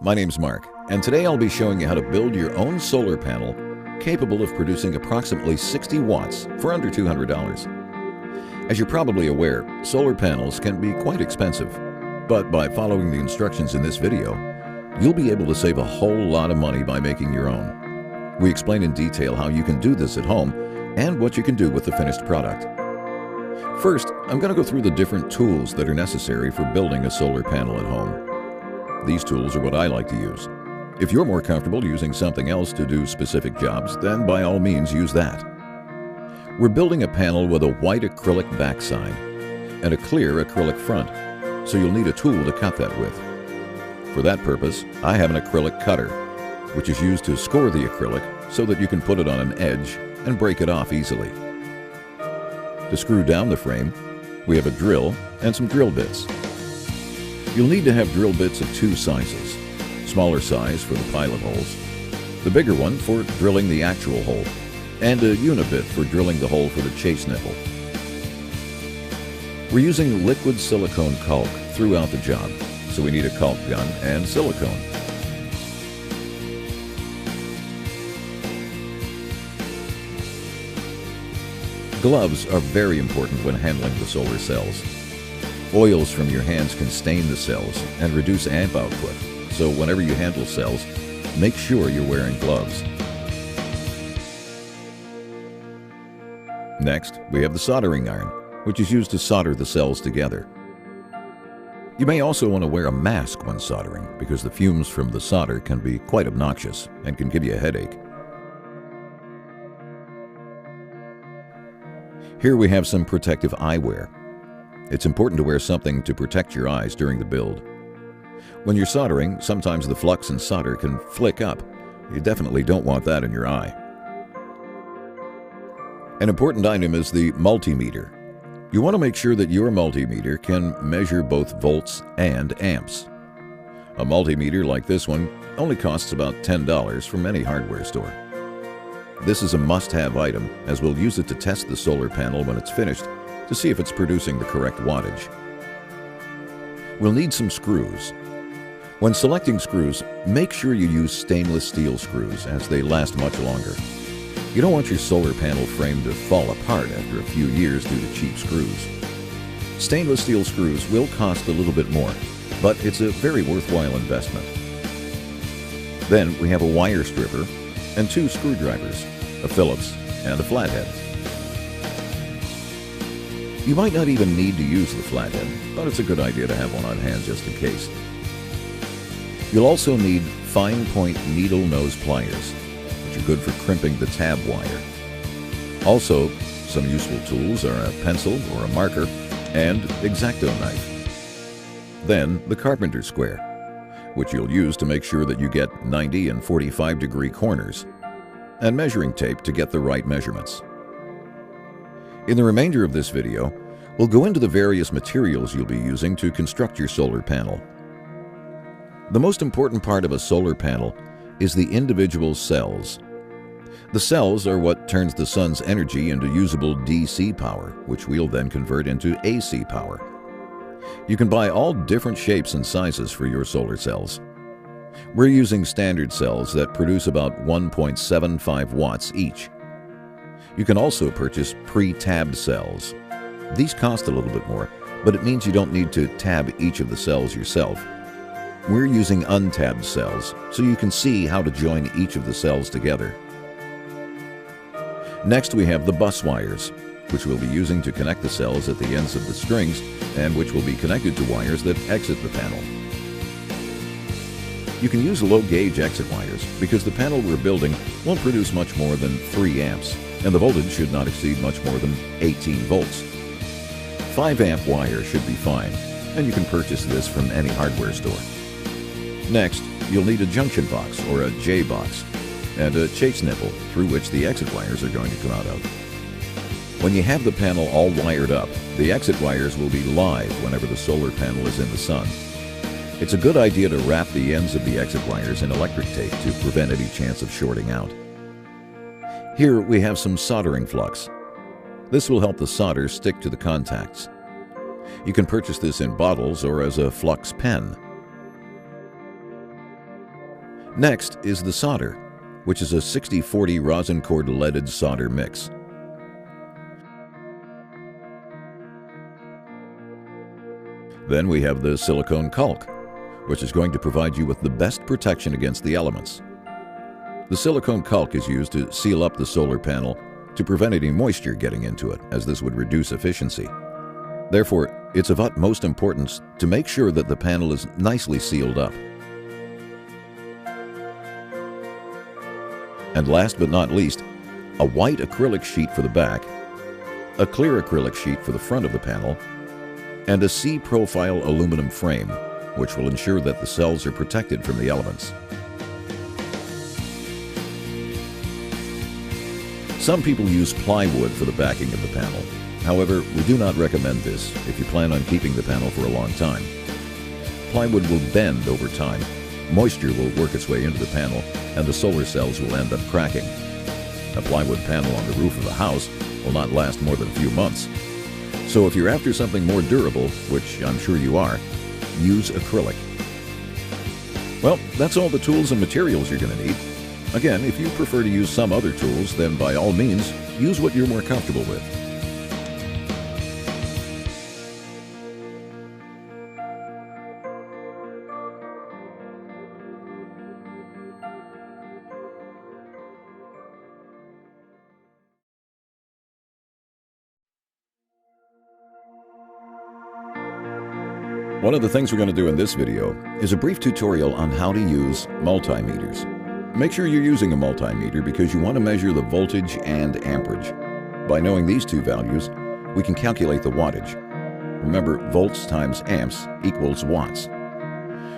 My name's Mark, and today I'll be showing you how to build your own solar panel capable of producing approximately 60 watts for under $200. As you're probably aware, solar panels can be quite expensive, but by following the instructions in this video, you'll be able to save a whole lot of money by making your own. We explain in detail how you can do this at home and what you can do with the finished product. First, I'm going to go through the different tools that are necessary for building a solar panel at home. These tools are what I like to use. If you're more comfortable using something else to do specific jobs, then by all means use that. We're building a panel with a white acrylic backside and a clear acrylic front, so you'll need a tool to cut that with. For that purpose, I have an acrylic cutter, which is used to score the acrylic so that you can put it on an edge and break it off easily. To screw down the frame, we have a drill and some drill bits. You'll need to have drill bits of two sizes, smaller size for the pilot holes, the bigger one for drilling the actual hole, and a unibit for drilling the hole for the chase nipple. We're using liquid silicone caulk throughout the job, so we need a caulk gun and silicone. Gloves are very important when handling the solar cells. Oils from your hands can stain the cells and reduce amp output, so whenever you handle cells, make sure you're wearing gloves. Next, we have the soldering iron, which is used to solder the cells together. You may also want to wear a mask when soldering because the fumes from the solder can be quite obnoxious and can give you a headache. Here we have some protective eyewear. It's important to wear something to protect your eyes during the build. When you're soldering, sometimes the flux and solder can flick up. You definitely don't want that in your eye. An important item is the multimeter. You want to make sure that your multimeter can measure both volts and amps. A multimeter like this one only costs about $10 from any hardware store. This is a must-have item, as we'll use it to test the solar panel when it's finished to see if it's producing the correct wattage. We'll need some screws. When selecting screws, make sure you use stainless steel screws as they last much longer. You don't want your solar panel frame to fall apart after a few years due to cheap screws. Stainless steel screws will cost a little bit more, but it's a very worthwhile investment. Then we have a wire stripper and two screwdrivers, a Phillips and a flathead. You might not even need to use the flathead, but it's a good idea to have one on hand just in case. You'll also need fine point needle nose pliers, which are good for crimping the tab wire. Also, some useful tools are a pencil or a marker and X-Acto knife. Then the carpenter square, which you'll use to make sure that you get 90 and 45 degree corners, and measuring tape to get the right measurements. In the remainder of this video, we'll go into the various materials you'll be using to construct your solar panel. The most important part of a solar panel is the individual cells. The cells are what turns the sun's energy into usable DC power, which we'll then convert into AC power. You can buy all different shapes and sizes for your solar cells. We're using standard cells that produce about 1.75 watts each. You can also purchase pre-tabbed cells. These cost a little bit more, but it means you don't need to tab each of the cells yourself. We're using untabbed cells, so you can see how to join each of the cells together. Next, we have the bus wires, which we'll be using to connect the cells at the ends of the strings and which will be connected to wires that exit the panel. You can use low-gauge exit wires because the panel we're building won't produce much more than 3 amps, and the voltage should not exceed much more than 18 volts. 5 amp wire should be fine, and you can purchase this from any hardware store. Next, you'll need a junction box or a J box and a chase nipple through which the exit wires are going to come out of. When you have the panel all wired up, the exit wires will be live whenever the solar panel is in the sun. It's a good idea to wrap the ends of the exit wires in electric tape to prevent any chance of shorting out. Here we have some soldering flux. This will help the solder stick to the contacts. You can purchase this in bottles or as a flux pen. Next is the solder, which is a 60-40 rosin cord leaded solder mix. Then we have the silicone caulk, which is going to provide you with the best protection against the elements. The silicone caulk is used to seal up the solar panel to prevent any moisture getting into it, as this would reduce efficiency. Therefore, it's of utmost importance to make sure that the panel is nicely sealed up. And last but not least, a white acrylic sheet for the back, a clear acrylic sheet for the front of the panel, and a C-profile aluminum frame, which will ensure that the cells are protected from the elements. Some people use plywood for the backing of the panel. However, we do not recommend this if you plan on keeping the panel for a long time. Plywood will bend over time, moisture will work its way into the panel, and the solar cells will end up cracking. A plywood panel on the roof of a house will not last more than a few months. So if you're after something more durable, which I'm sure you are, use acrylic. Well, that's all the tools and materials you're going to need. Again, if you prefer to use some other tools, then by all means, use what you're more comfortable with. One of the things we're going to do in this video is a brief tutorial on how to use multimeters. Make sure you're using a multimeter because you want to measure the voltage and amperage. By knowing these two values, we can calculate the wattage. Remember, volts times amps equals watts.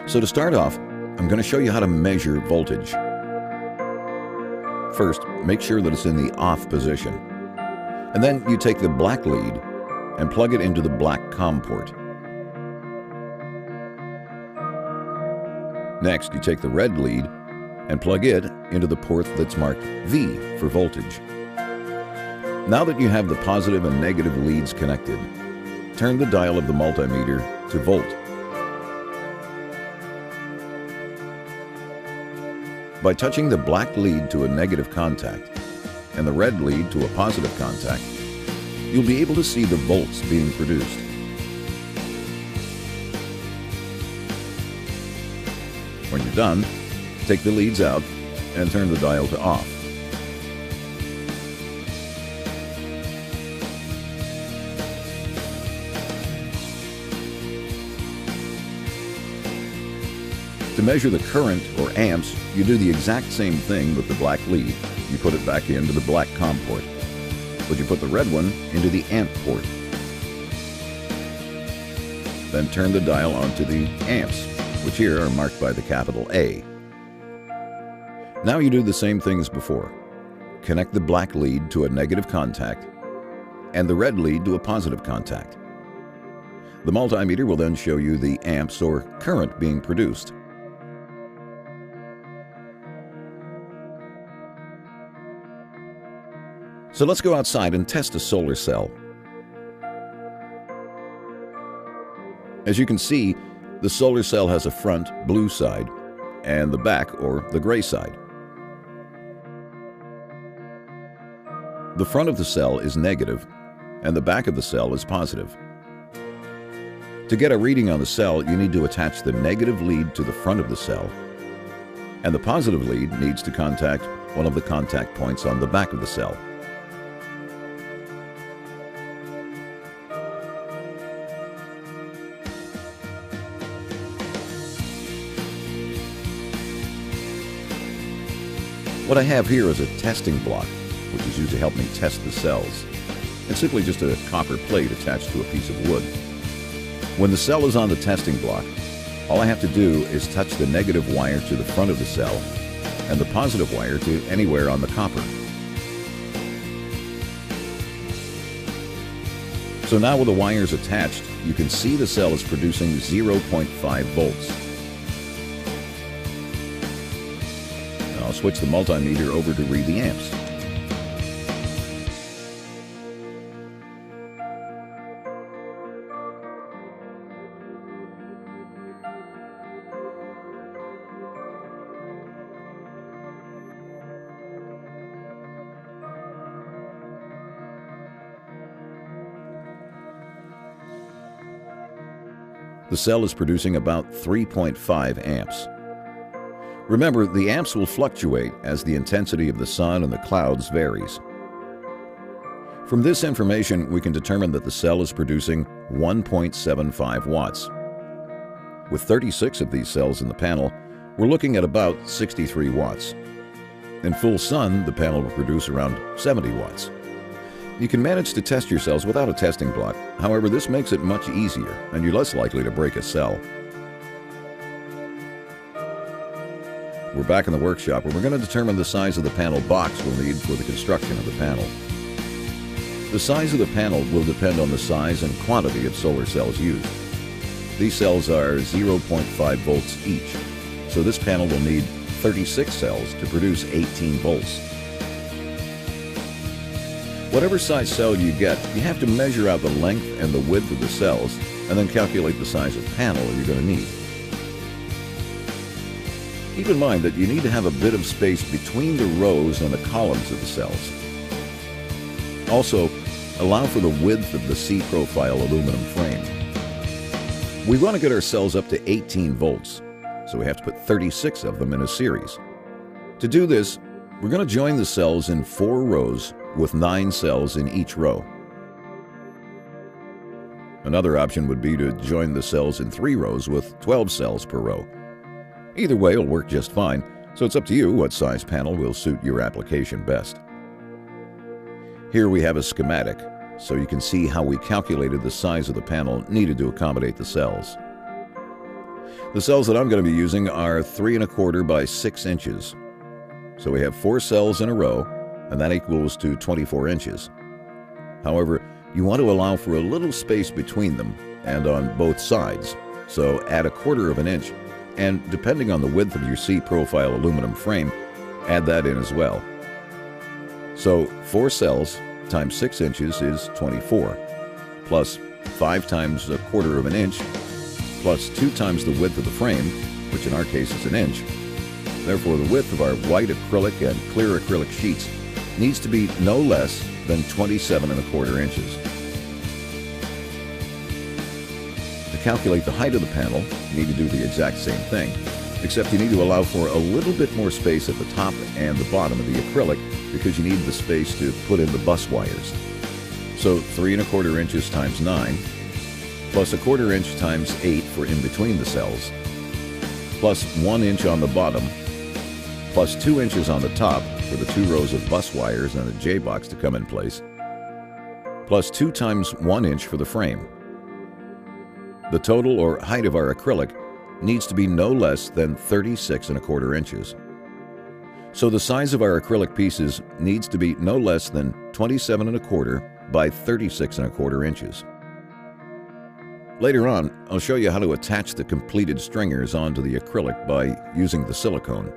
So to start off, I'm going to show you how to measure voltage. First, make sure that it's in the off position. And then you take the black lead and plug it into the black COM port. Next, you take the red lead and plug it into the port that's marked V for voltage. Now that you have the positive and negative leads connected, turn the dial of the multimeter to volt. By touching the black lead to a negative contact and the red lead to a positive contact, you'll be able to see the volts being produced. When you're done, take the leads out and turn the dial to off. To measure the current, or amps, you do the exact same thing with the black lead. You put it back into the black COM port, but you put the red one into the amp port. Then turn the dial onto the amps, which here are marked by the capital A. Now you do the same thing as before. Connect the black lead to a negative contact and the red lead to a positive contact. The multimeter will then show you the amps or current being produced. So let's go outside and test a solar cell. As you can see, the solar cell has a front, blue side, and the back, or the gray side. The front of the cell is negative, and the back of the cell is positive. To get a reading on the cell, you need to attach the negative lead to the front of the cell, and the positive lead needs to contact one of the contact points on the back of the cell. What I have here is a testing block, which is used to help me test the cells. It's simply just a copper plate attached to a piece of wood. When the cell is on the testing block, all I have to do is touch the negative wire to the front of the cell and the positive wire to anywhere on the copper. So now with the wires attached, you can see the cell is producing 0.5 volts. I'll switch the multimeter over to read the amps. The cell is producing about 3.5 amps. Remember, the amps will fluctuate as the intensity of the sun and the clouds varies. From this information, we can determine that the cell is producing 1.75 watts. With 36 of these cells in the panel, we're looking at about 63 watts. In full sun, the panel will produce around 70 watts. You can manage to test your cells without a testing block. However, this makes it much easier, and you're less likely to break a cell. We're back in the workshop where we're going to determine the size of the panel box we'll need for the construction of the panel. The size of the panel will depend on the size and quantity of solar cells used. These cells are 0.5 volts each, so this panel will need 36 cells to produce 18 volts. Whatever size cell you get, you have to measure out the length and the width of the cells and then calculate the size of panel you're going to need. Keep in mind that you need to have a bit of space between the rows and the columns of the cells. Also, allow for the width of the C-profile aluminum frame. We want to get our cells up to 18 volts, so we have to put 36 of them in a series. To do this, we're going to join the cells in 4 rows with 9 cells in each row. Another option would be to join the cells in 3 rows with 12 cells per row. Either way will work just fine, so it's up to you what size panel will suit your application best. Here we have a schematic, so you can see how we calculated the size of the panel needed to accommodate the cells. The cells that I'm going to be using are 3¼ by 6 inches. So we have 4 cells in a row, and that equals to 24 inches. However, you want to allow for a little space between them and on both sides, so add 1/4 inch, and depending on the width of your C-profile aluminum frame, add that in as well. So 4 cells times 6 inches is 24, plus 5 times 1/4 inch, plus 2 times the width of the frame, which in our case is 1 inch. Therefore, the width of our white acrylic and clear acrylic sheets needs to be no less than 27¼ inches. To calculate the height of the panel, you need to do the exact same thing, except you need to allow for a little bit more space at the top and the bottom of the acrylic because you need the space to put in the bus wires. So 3¼ inches times 9, plus 1/4 inch times 8 for in between the cells, plus 1 inch on the bottom, plus 2 inches on the top for the 2 rows of bus wires and a J-box to come in place, plus 2 times 1 inch for the frame. The total or height of our acrylic needs to be no less than 36¼ inches. So the size of our acrylic pieces needs to be no less than 27¼ by 36¼ inches. Later on, I'll show you how to attach the completed stringers onto the acrylic by using the silicone.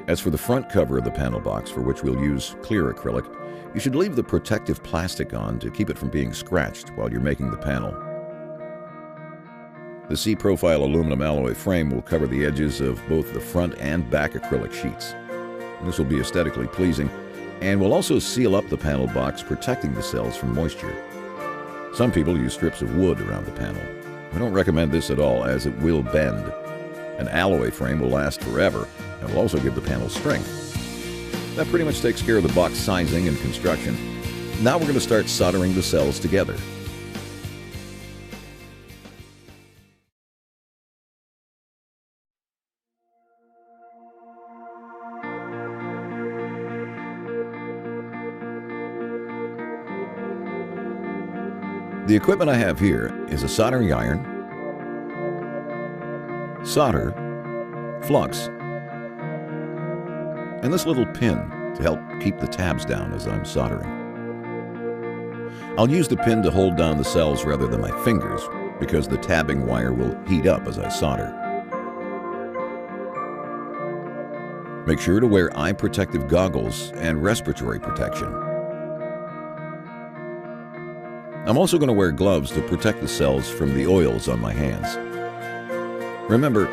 As for the front cover of the panel box, for which we'll use clear acrylic, you should leave the protective plastic on to keep it from being scratched while you're making the panel. The C-profile aluminum alloy frame will cover the edges of both the front and back acrylic sheets. This will be aesthetically pleasing and will also seal up the panel box, protecting the cells from moisture. Some people use strips of wood around the panel. I don't recommend this at all, as it will bend. An alloy frame will last forever and will also give the panel strength. That pretty much takes care of the box sizing and construction. Now we're going to start soldering the cells together. The equipment I have here is a soldering iron, solder, flux, and this little pin to help keep the tabs down as I'm soldering. I'll use the pin to hold down the cells rather than my fingers because the tabbing wire will heat up as I solder. Make sure to wear eye protective goggles and respiratory protection. I'm also going to wear gloves to protect the cells from the oils on my hands. Remember,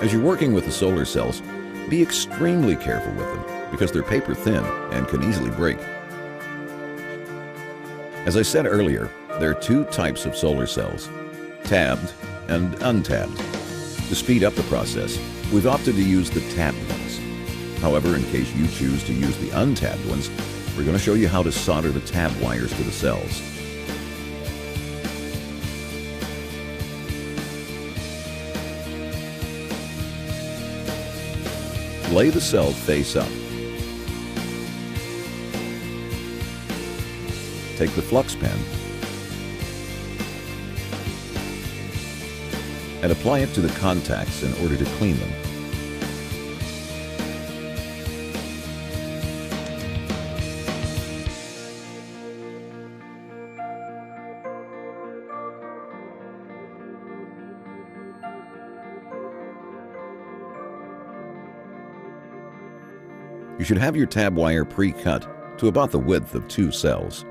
as you're working with the solar cells, be extremely careful with them because they're paper thin and can easily break. As I said earlier, There are two types of solar cells, tabbed and untabbed. To speed up the process, we've opted to use the tabbed ones. However, in case you choose to use the untabbed ones, we're going to show you how to solder the tab wires to the cells. Lay the cell face up. Take the flux pen and apply it to the contacts in order to clean them. You should have your tab wire pre-cut to about the width of 2 cells.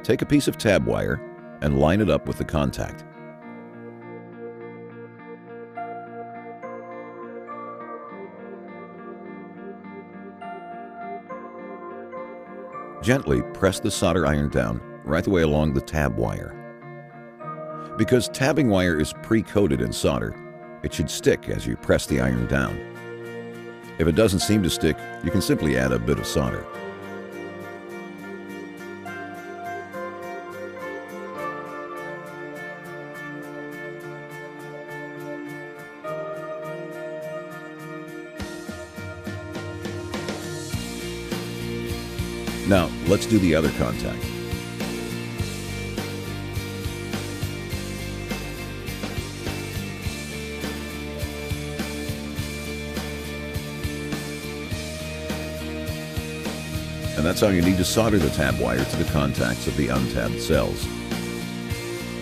Take a piece of tab wire and line it up with the contact. Gently press the solder iron down right the way along the tab wire. Because tabbing wire is pre-coated in solder, it should stick as you press the iron down. If it doesn't seem to stick, you can simply add a bit of solder. Now, let's do the other contact. And that's how you need to solder the tab wire to the contacts of the untabbed cells.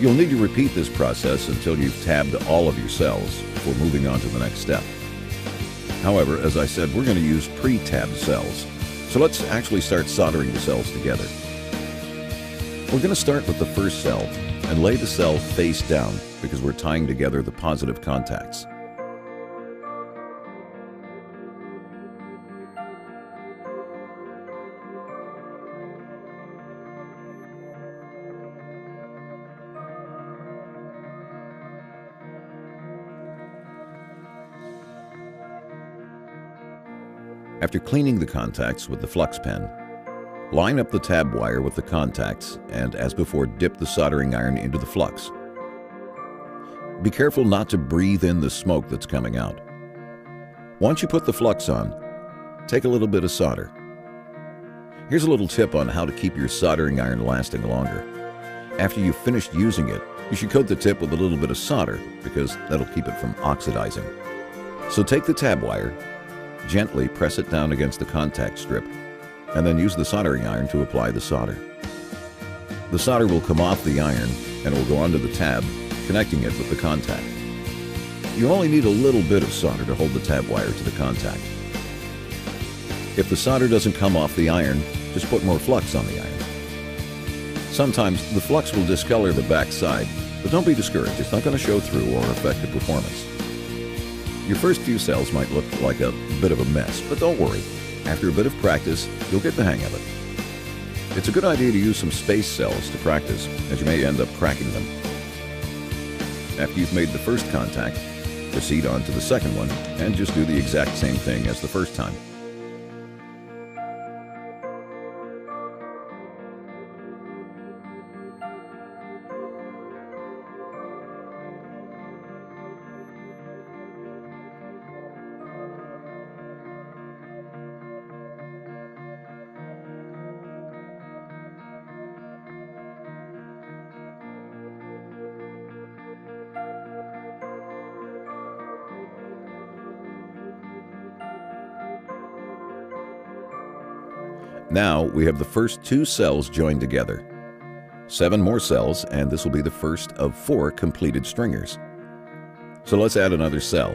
You'll need to repeat this process until you've tabbed all of your cells before moving on to the next step. However, as I said, we're going to use pre-tabbed cells. So let's actually start soldering the cells together. We're going to start with the first cell and lay the cell face down because we're tying together the positive contacts. After cleaning the contacts with the flux pen, line up the tab wire with the contacts and, as before, dip the soldering iron into the flux. Be careful not to breathe in the smoke that's coming out. Once you put the flux on, take a little bit of solder. Here's a little tip on how to keep your soldering iron lasting longer. After you've finished using it, you should coat the tip with a little bit of solder because that'll keep it from oxidizing. So take the tab wire, gently press it down against the contact strip, and then use the soldering iron to apply the solder. The solder will come off the iron and will go onto the tab, connecting it with the contact. You only need a little bit of solder to hold the tab wire to the contact. If the solder doesn't come off the iron, just put more flux on the iron. Sometimes the flux will discolor the back side, but don't be discouraged, it's not going to show through or affect the performance. Your first few cells might look like a bit of a mess, but don't worry. After a bit of practice, you'll get the hang of it. It's a good idea to use some space cells to practice, as you may end up cracking them. After you've made the first contact, proceed on to the second one and just do the exact same thing as the first time. Now we have the first 2 cells joined together. 7 more cells, and this will be the first of 4 completed stringers. So let's add another cell.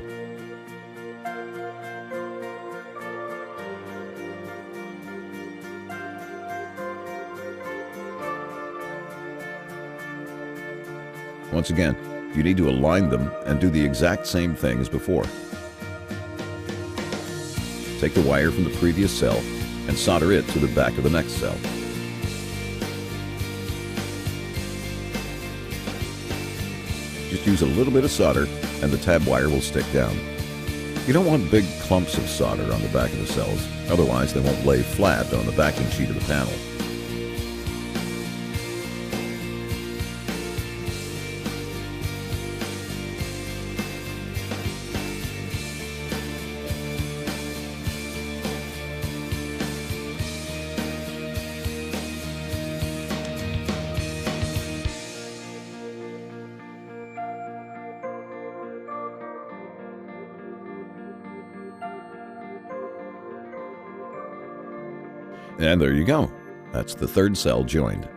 Once again, you need to align them and do the exact same thing as before. Take the wire from the previous cell and solder it to the back of the next cell. Just use a little bit of solder and the tab wire will stick down. You don't want big clumps of solder on the back of the cells, otherwise they won't lay flat on the backing sheet of the panel. And there you go. That's the third cell joined.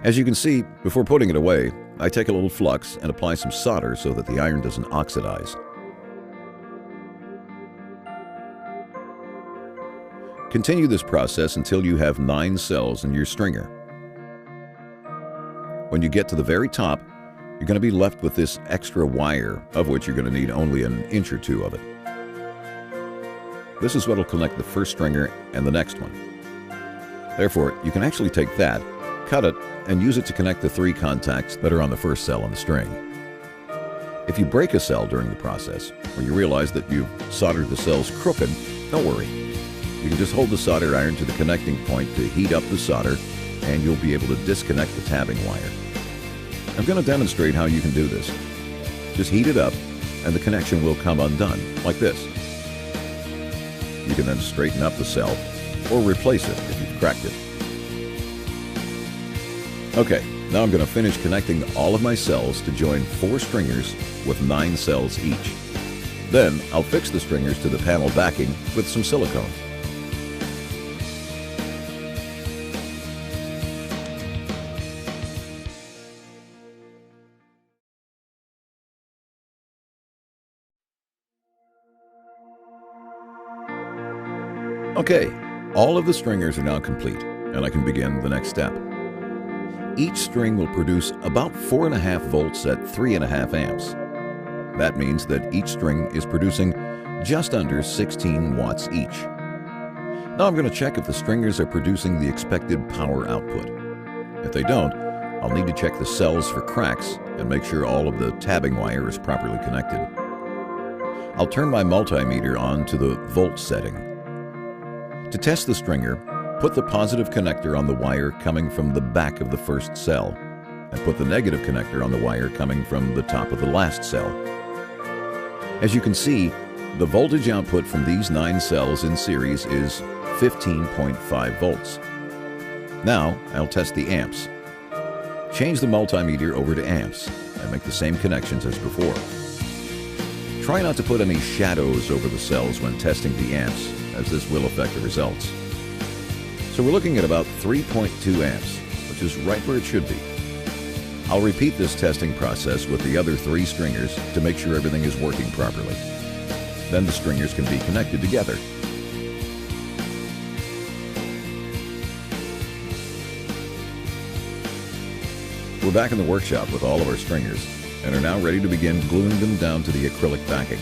As you can see, before putting it away, I take a little flux and apply some solder so that the iron doesn't oxidize. Continue this process until you have 9 cells in your stringer. When you get to the very top, you're going to be left with this extra wire, of which you're going to need only an inch or 2 of it. This is what will connect the first stringer and the next one. Therefore, you can actually take that, cut it, and use it to connect the 3 contacts that are on the first cell on the string. If you break a cell during the process, or you realize that you've soldered the cells crooked, don't worry. You can just hold the solder iron to the connecting point to heat up the solder, and you'll be able to disconnect the tabbing wire. I'm going to demonstrate how you can do this. Just heat it up, and the connection will come undone, like this. You can then straighten up the cell, or replace it if you've cracked it. Okay, now I'm going to finish connecting all of my cells to join 4 stringers with 9 cells each. Then I'll fix the stringers to the panel backing with some silicone. Okay, all of the stringers are now complete, and I can begin the next step. Each string will produce about 4.5 volts at 3.5 amps. That means that each string is producing just under 16 watts each. Now I'm going to check if the stringers are producing the expected power output. If they don't, I'll need to check the cells for cracks and make sure all of the tabbing wire is properly connected. I'll turn my multimeter on to the volt setting. To test the stringer, put the positive connector on the wire coming from the back of the first cell, and put the negative connector on the wire coming from the top of the last cell. As you can see, the voltage output from these 9 cells in series is 15.5 volts. Now I'll test the amps. Change the multimeter over to amps and make the same connections as before. Try not to put any shadows over the cells when testing the amps, as this will affect the results. So we're looking at about 3.2 amps, which is right where it should be. I'll repeat this testing process with the other 3 stringers to make sure everything is working properly. Then the stringers can be connected together. We're back in the workshop with all of our stringers and are now ready to begin gluing them down to the acrylic backing.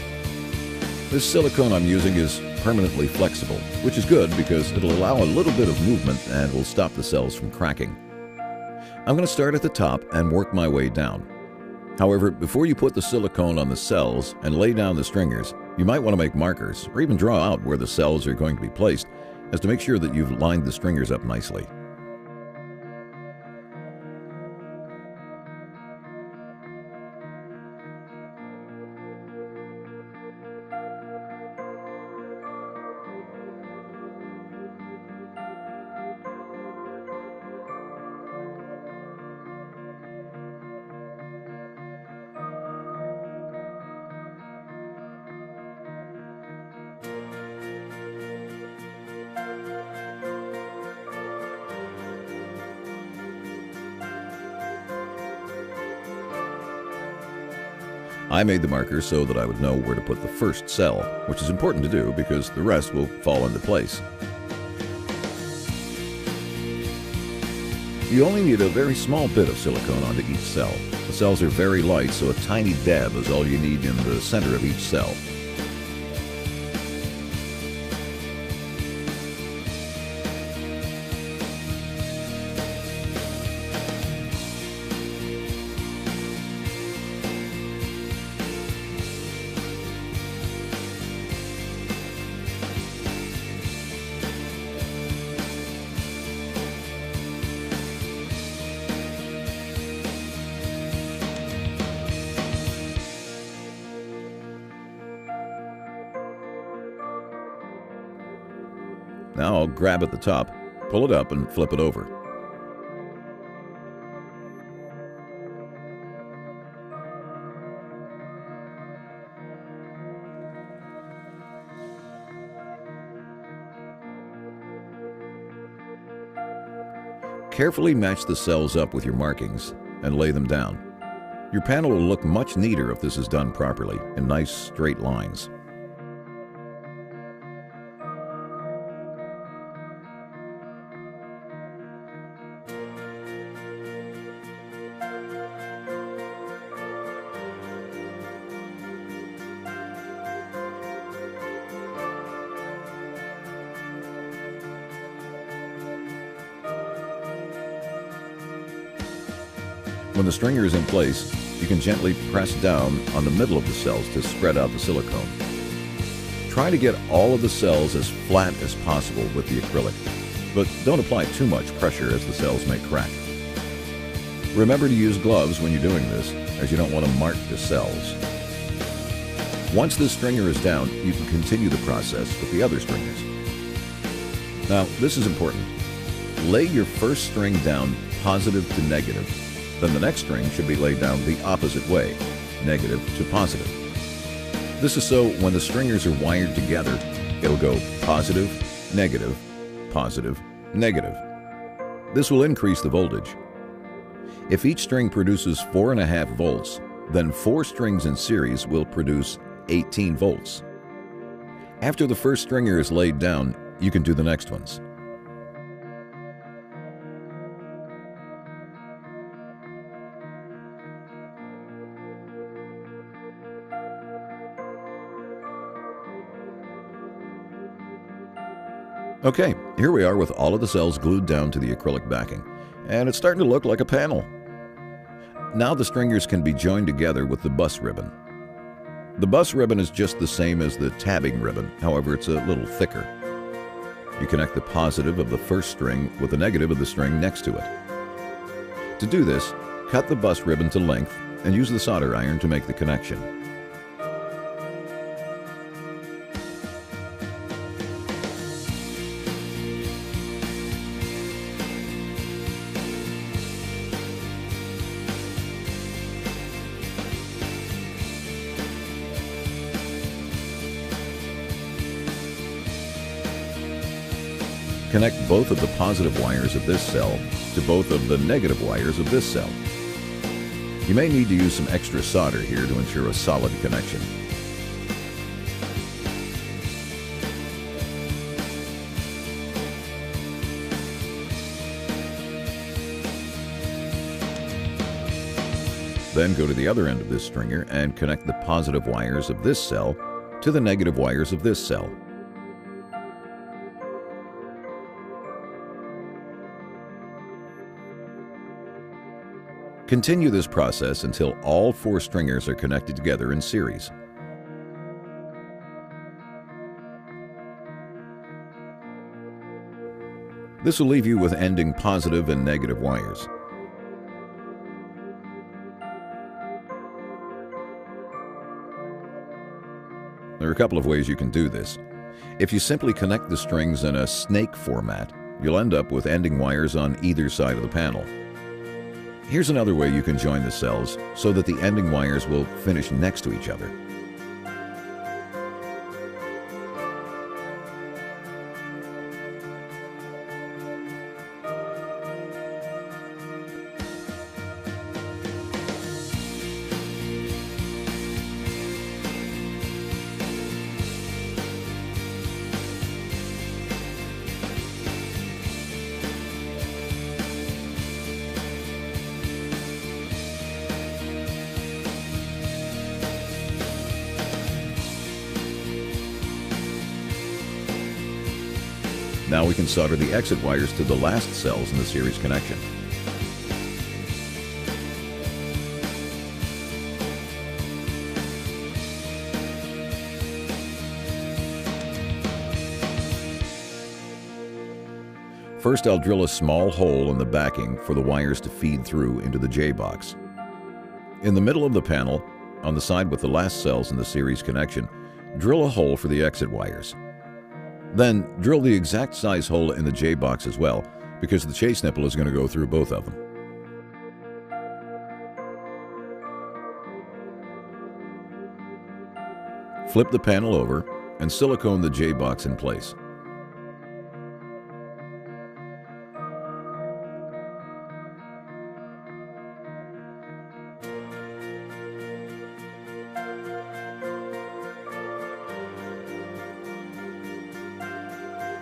This silicone I'm using is permanently flexible, which is good because it'll allow a little bit of movement and will stop the cells from cracking. I'm going to start at the top and work my way down. However, before you put the silicone on the cells and lay down the stringers, you might want to make markers or even draw out where the cells are going to be placed, as to make sure that you've lined the stringers up nicely. I made the markers so that I would know where to put the first cell, which is important to do because the rest will fall into place. You only need a very small bit of silicone onto each cell. The cells are very light, so a tiny dab is all you need in the center of each cell. Now I'll grab at the top, pull it up, and flip it over. Carefully match the cells up with your markings and lay them down. Your panel will look much neater if this is done properly, in nice straight lines. When the stringer is in place, you can gently press down on the middle of the cells to spread out the silicone. Try to get all of the cells as flat as possible with the acrylic, but don't apply too much pressure as the cells may crack. Remember to use gloves when you're doing this, as you don't want to mark the cells. Once this stringer is down, you can continue the process with the other stringers. Now, this is important. Lay your first string down positive to negative. Then the next string should be laid down the opposite way, negative to positive. This is so when the stringers are wired together, it'll go positive, negative, positive, negative. This will increase the voltage. If each string produces 4.5 volts, then 4 strings in series will produce 18 volts. After the first stringer is laid down, you can do the next ones. Okay, here we are with all of the cells glued down to the acrylic backing, and it's starting to look like a panel. Now the stringers can be joined together with the bus ribbon. The bus ribbon is just the same as the tabbing ribbon, however it's a little thicker. You connect the positive of the first string with the negative of the string next to it. To do this, cut the bus ribbon to length and use the solder iron to make the connection. Connect both of the positive wires of this cell to both of the negative wires of this cell. You may need to use some extra solder here to ensure a solid connection. Then go to the other end of this stringer and connect the positive wires of this cell to the negative wires of this cell. Continue this process until all 4 stringers are connected together in series. This will leave you with ending positive and negative wires. There are a couple of ways you can do this. If you simply connect the strings in a snake format, you'll end up with ending wires on either side of the panel. Here's another way you can join the cells so that the ending wires will finish next to each other. Now we can solder the exit wires to the last cells in the series connection. First, I'll drill a small hole in the backing for the wires to feed through into the J-box. In the middle of the panel, on the side with the last cells in the series connection, drill a hole for the exit wires. Then drill the exact size hole in the J-box as well, because the chase nipple is going to go through both of them. Flip the panel over and silicone the J-box in place.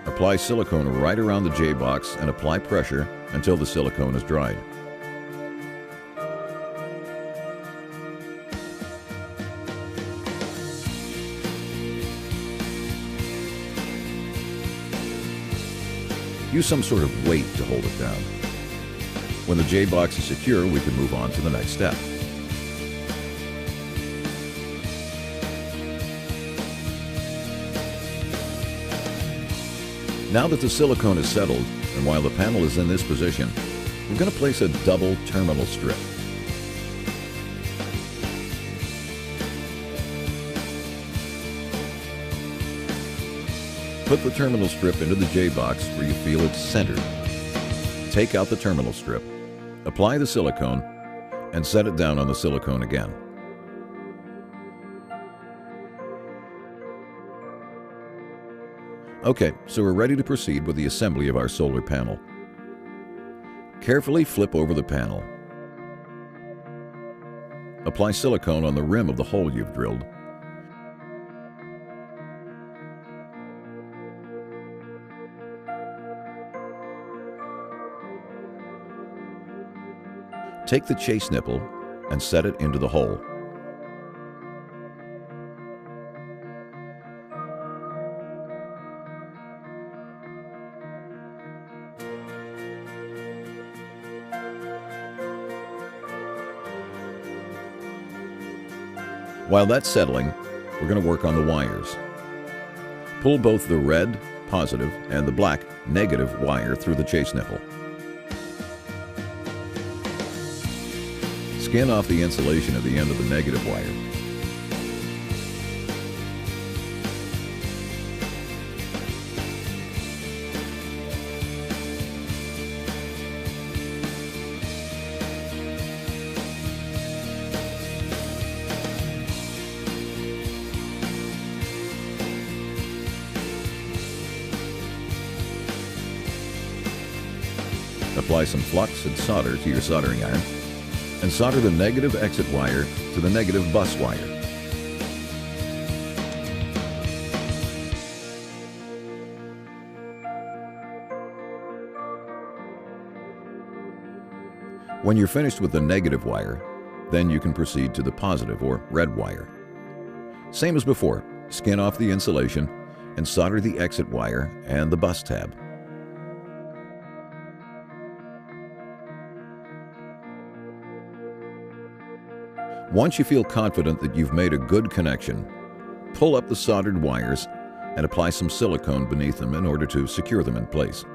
Apply silicone right around the J-box and apply pressure until the silicone is dried. Use some sort of weight to hold it down. When the J-box is secure, we can move on to the next step. Now that the silicone is settled, and while the panel is in this position, we're going to place a double terminal strip. Put the terminal strip into the J-box where you feel it's centered. Take out the terminal strip, apply the silicone, and set it down on the silicone again. Okay, so we're ready to proceed with the assembly of our solar panel. Carefully flip over the panel. Apply silicone on the rim of the hole you've drilled. Take the chase nipple and set it into the hole. While that's settling, we're going to work on the wires. Pull both the red, positive, and the black, negative wire through the chase nipple. Skin off the insulation at the end of the negative wire. Apply some flux and solder to your soldering iron, and solder the negative exit wire to the negative bus wire. When you're finished with the negative wire, then you can proceed to the positive or red wire. Same as before, skin off the insulation and solder the exit wire and the bus tab. Once you feel confident that you've made a good connection, pull up the soldered wires and apply some silicone beneath them in order to secure them in place.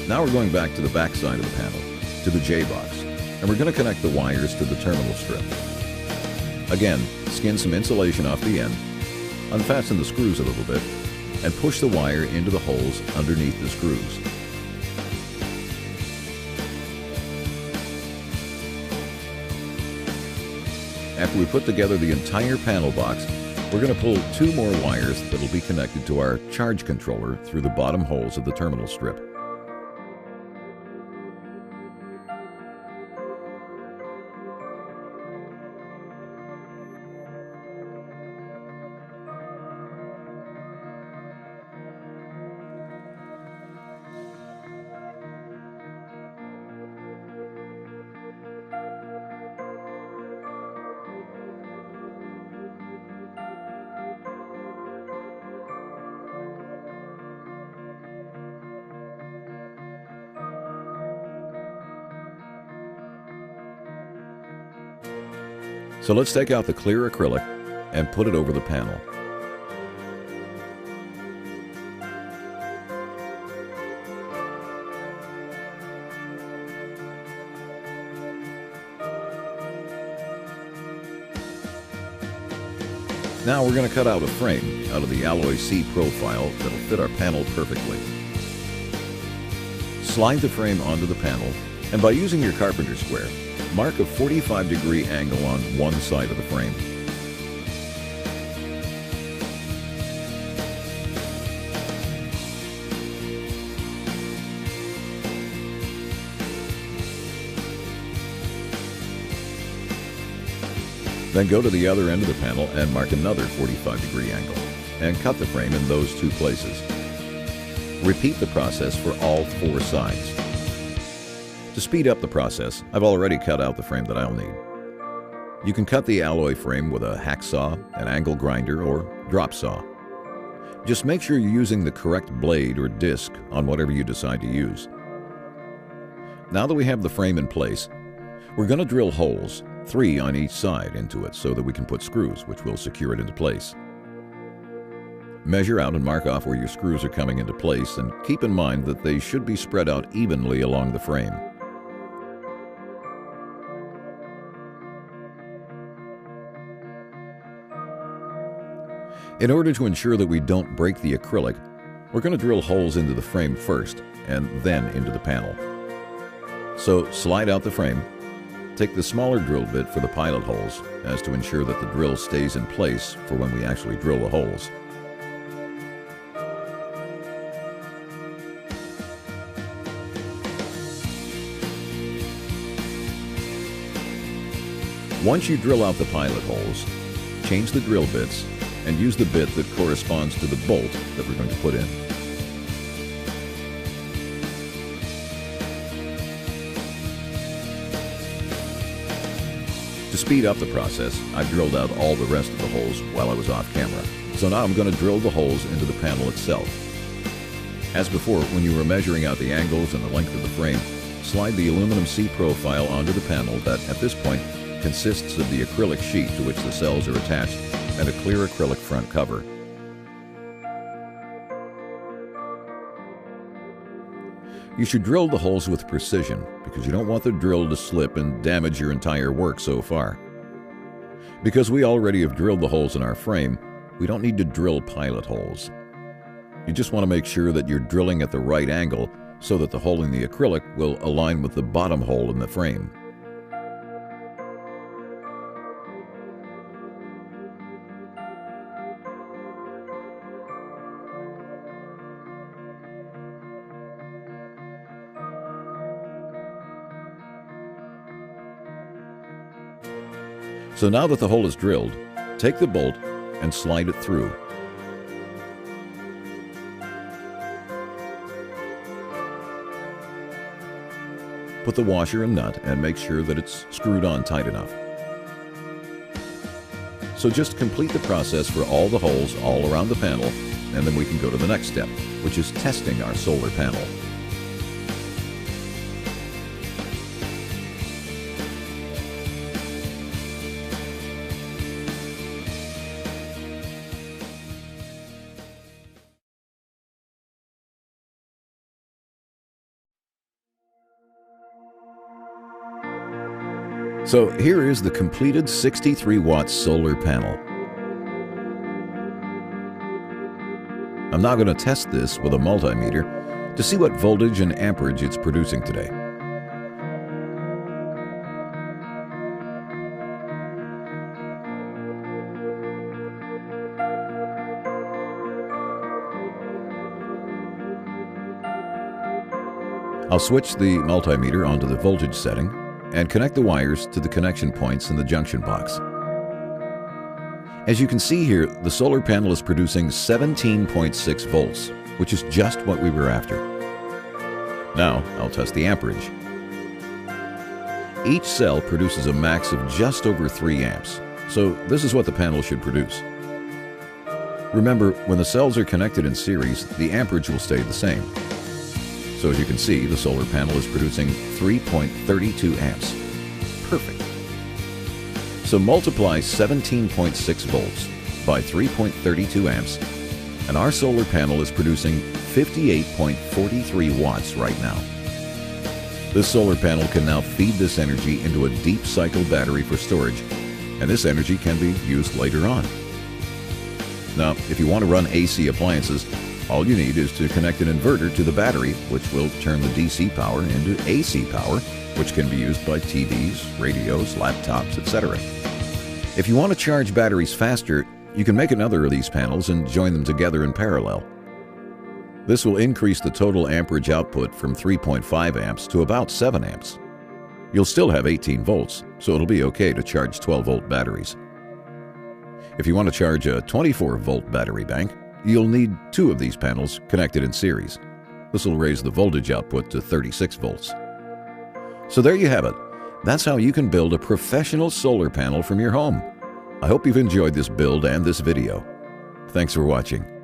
Now we're going back to the back side of the panel, to the J-box, and we're going to connect the wires to the terminal strip. Again, skin some insulation off the end, unfasten the screws a little bit, and push the wire into the holes underneath the screws. After we put together the entire panel box, we're going to pull 2 more wires that will be connected to our charge controller through the bottom holes of the terminal strip. So let's take out the clear acrylic and put it over the panel. Now we're going to cut out a frame out of the alloy C profile that'll fit our panel perfectly. Slide the frame onto the panel, and by using your carpenter square, mark a 45-degree angle on one side of the frame. Then go to the other end of the panel and mark another 45-degree angle, and cut the frame in those two places. Repeat the process for all four sides. To speed up the process, I've already cut out the frame that I'll need. You can cut the alloy frame with a hacksaw, an angle grinder, or drop saw. Just make sure you're using the correct blade or disc on whatever you decide to use. Now that we have the frame in place, we're going to drill holes, 3 on each side, into it so that we can put screws, which will secure it into place. Measure out and mark off where your screws are coming into place, and keep in mind that they should be spread out evenly along the frame. In order to ensure that we don't break the acrylic, we're going to drill holes into the frame first and then into the panel. So slide out the frame. Take the smaller drill bit for the pilot holes, as to ensure that the drill stays in place for when we actually drill the holes. Once you drill out the pilot holes, change the drill bits and use the bit that corresponds to the bolt that we're going to put in. To speed up the process, I've drilled out all the rest of the holes while I was off camera. So now I'm going to drill the holes into the panel itself. As before, when you were measuring out the angles and the length of the frame, slide the aluminum C profile onto the panel that, at this point, consists of the acrylic sheet to which the cells are attached and a clear acrylic front cover. You should drill the holes with precision because you don't want the drill to slip and damage your entire work so far. Because we already have drilled the holes in our frame, we don't need to drill pilot holes. You just want to make sure that you're drilling at the right angle so that the hole in the acrylic will align with the bottom hole in the frame. So now that the hole is drilled, take the bolt and slide it through. Put the washer and nut and make sure that it's screwed on tight enough. So just complete the process for all the holes all around the panel, and then we can go to the next step, which is testing our solar panel. So here is the completed 63-watt solar panel. I'm now going to test this with a multimeter to see what voltage and amperage it's producing today. I'll switch the multimeter onto the voltage setting and connect the wires to the connection points in the junction box. As you can see here, the solar panel is producing 17.6 volts, which is just what we were after. Now, I'll test the amperage. Each cell produces a max of just over 3 amps, so this is what the panel should produce. Remember, when the cells are connected in series, the amperage will stay the same. So as you can see, the solar panel is producing 3.32 amps. Perfect. So multiply 17.6 volts by 3.32 amps, and our solar panel is producing 58.43 watts right now. This solar panel can now feed this energy into a deep cycle battery for storage, and this energy can be used later on. Now, if you want to run AC appliances, all you need is to connect an inverter to the battery, which will turn the DC power into AC power, which can be used by TVs, radios, laptops, etc. If you want to charge batteries faster, you can make another of these panels and join them together in parallel. This will increase the total amperage output from 3.5 amps to about 7 amps. You'll still have 18 volts, so it'll be okay to charge 12-volt batteries. If you want to charge a 24-volt battery bank, you'll need 2 of these panels connected in series. This will raise the voltage output to 36 volts. So there you have it. That's how you can build a professional solar panel from your home. I hope you've enjoyed this build and this video. Thanks for watching.